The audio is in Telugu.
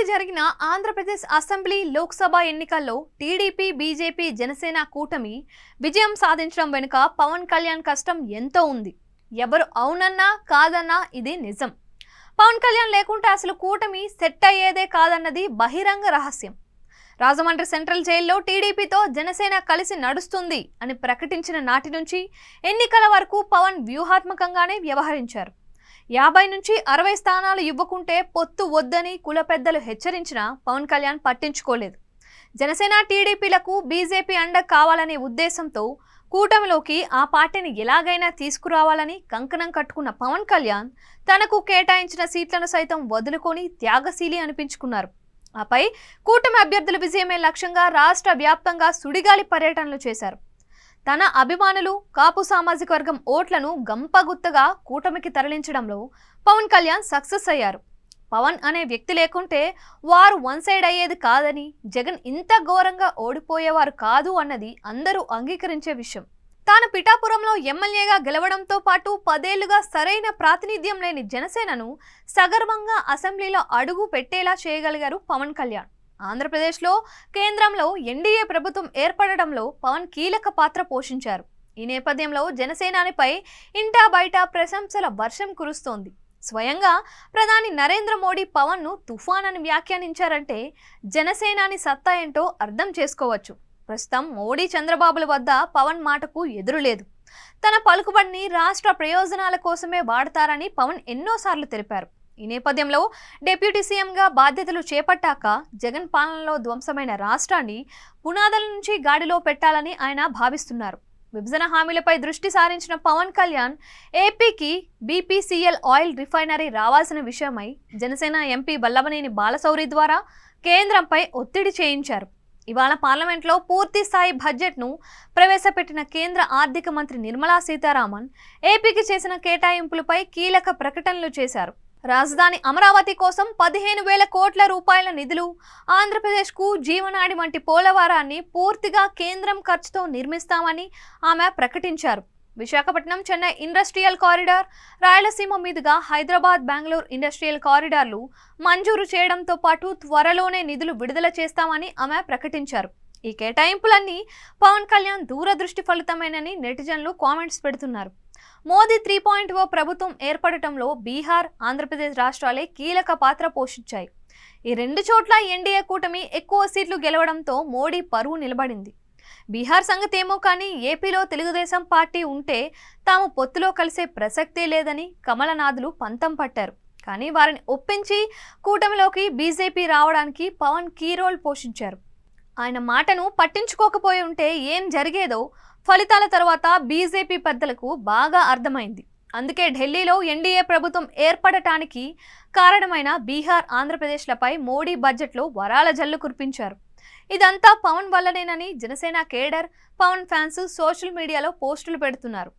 జరిగిన ఆంధ్రప్రదేశ్ అసెంబ్లీ లోక్సభ ఎన్నికల్లో టీడీపీ బీజేపీ జనసేన కూటమి విజయం సాధించడం వెనుక పవన్ కళ్యాణ్ కష్టం ఎంతో ఉంది. ఎవరు అవునన్నా కాదన్నా ఇది నిజం. పవన్ కళ్యాణ్ లేకుంటే అసలు కూటమి సెట్ అయ్యేదే కాదన్నది బహిరంగ రహస్యం. రాజమండ్రి సెంట్రల్ జైల్లో టీడీపీతో జనసేన కలిసి నడుస్తుంది అని ప్రకటించిన నాటి నుంచి ఎన్నికల వరకు పవన్ వ్యూహాత్మకంగానే వ్యవహరించారు. 50 నుంచి 60 స్థానాలు ఇవ్వకుంటే పొత్తు వద్దని కుల పెద్దలు హెచ్చరించినా పవన్ కళ్యాణ్ పట్టించుకోలేదు. జనసేన టీడీపీలకు బీజేపీ అండ కావాలనే ఉద్దేశంతో కూటమిలోకి ఆ పార్టీని ఎలాగైనా తీసుకురావాలని కంకణం కట్టుకున్న పవన్ కళ్యాణ్ తనకు కేటాయించిన సీట్లను సైతం వదులుకొని త్యాగశీలి అనిపించుకున్నారు. ఆపై కూటమి అభ్యర్థుల విజయమే లక్ష్యంగా రాష్ట్ర వ్యాప్తంగా సుడిగాలి పర్యటనలు చేశారు. తన అభిమానులు కాపు సామాజిక వర్గం ఓట్లను గంపగుత్తగా కూటమికి తరలించడంలో పవన్ కళ్యాణ్ సక్సెస్ అయ్యారు. పవన్ అనే వ్యక్తి లేకుంటే వారు వన్ సైడ్ అయ్యేది కాదని, జగన్ ఇంత ఘోరంగా ఓడిపోయేవారు కాదు అన్నది అందరూ అంగీకరించే విషయం. తాను పిఠాపురంలో ఎమ్మెల్యేగా గెలవడంతో పాటు 10 ఏళ్లుగా సరైన ప్రాతినిధ్యం లేని జనసేనను సగర్వంగా అసెంబ్లీలో అడుగు పెట్టేలా చేయగలిగారు పవన్ కళ్యాణ్. ఆంధ్రప్రదేశ్లో కేంద్రంలో ఎన్డీఏ ప్రభుత్వం ఏర్పడడంలో పవన్ కీలక పాత్ర పోషించారు. ఈ నేపథ్యంలో జనసేనానిపై ఇంటా బయట ప్రశంసల వర్షం కురుస్తోంది. స్వయంగా ప్రధాని నరేంద్ర మోడీ పవన్ను తుఫాన్ అని వ్యాఖ్యానించారంటే జనసేనాని సత్తా ఏంటో అర్థం చేసుకోవచ్చు. ప్రస్తుతం మోడీ చంద్రబాబుల వద్ద పవన్ మాటకు ఎదురులేదు. తన పలుకుబడిని రాష్ట్ర ప్రయోజనాల కోసమే వాడతారని పవన్ ఎన్నోసార్లు తెలిపారు. ఈ నేపథ్యంలో డిప్యూటీ సీఎంగా బాధ్యతలు చేపట్టాక జగన్ పాలనలో ధ్వంసమైన రాష్ట్రాన్ని పునాదుల నుంచి గాడిలో పెట్టాలని ఆయన భావిస్తున్నారు. విభజన హామీలపై దృష్టి సారించిన పవన్ కళ్యాణ్ ఏపీకి బీపీసీఎల్ ఆయిల్ రిఫైనరీ రావాల్సిన విషయమై జనసేన ఎంపీ వల్లభనేని బాలశౌరి ద్వారా కేంద్రంపై ఒత్తిడి చేయించారు. ఇవాళ పార్లమెంట్లో పూర్తి స్థాయి బడ్జెట్ను ప్రవేశపెట్టిన కేంద్ర ఆర్థిక మంత్రి నిర్మలా సీతారామన్ ఏపీకి చేసిన కేటాయింపులపై కీలక ప్రకటనలు చేశారు. రాజధాని అమరావతి కోసం 15,000 కోట్ల రూపాయల నిధులు, ఆంధ్రప్రదేశ్కు జీవనాడి వంటి పోలవరాన్ని పూర్తిగా కేంద్రం ఖర్చుతో నిర్మిస్తామని ఆమె ప్రకటించారు. విశాఖపట్నం చెన్నై ఇండస్ట్రియల్ కారిడార్, రాయలసీమ మీదుగా హైదరాబాద్ బెంగళూరు ఇండస్ట్రియల్ కారిడార్లు మంజూరు చేయడంతో పాటు త్వరలోనే నిధులు విడుదల చేస్తామని ఆమె ప్రకటించారు. ఈ కేటాయింపులన్నీ పవన్ కళ్యాణ్ దూరదృష్టి ఫలితమేనని నెటిజన్లు కామెంట్స్ పెడుతున్నారు. మోదీ 3.0 ప్రభుత్వం ఏర్పడటంలో బీహార్, ఆంధ్రప్రదేశ్ రాష్ట్రాలే కీలక పాత్ర పోషించాయి. ఈ 2 చోట్ల ఎన్డీఏ కూటమి ఎక్కువ సీట్లు గెలవడంతో మోడీ పరువు నిలబడింది. బీహార్ సంగతేమో కానీ ఏపీలో తెలుగుదేశం పార్టీ ఉంటే తాము పొత్తులో కలిసే ప్రసక్తే లేదని కమలనాథులు పంతం పట్టారు. కానీ వారిని ఒప్పించి కూటమిలోకి బీజేపీ రావడానికి పవన్ కీ రోల్ పోషించారు. ఆయన మాటను పట్టించుకోకపోయి ఉంటే ఏం జరిగేదో ఫలితాల తర్వాత బీజేపీ పెద్దలకు బాగా అర్థమైంది. అందుకే ఢిల్లీలో ఎన్డీఏ ప్రభుత్వం ఏర్పడటానికి కారణమైన బీహార్, ఆంధ్రప్రదేశ్లపై మోడీ బడ్జెట్లో వరాల జల్లు కురిపించారు. ఇదంతా పవన్ వల్లనేనని Janasena cadre, Pawan fans social మీడియాలో పోస్టులు పెడుతున్నారు.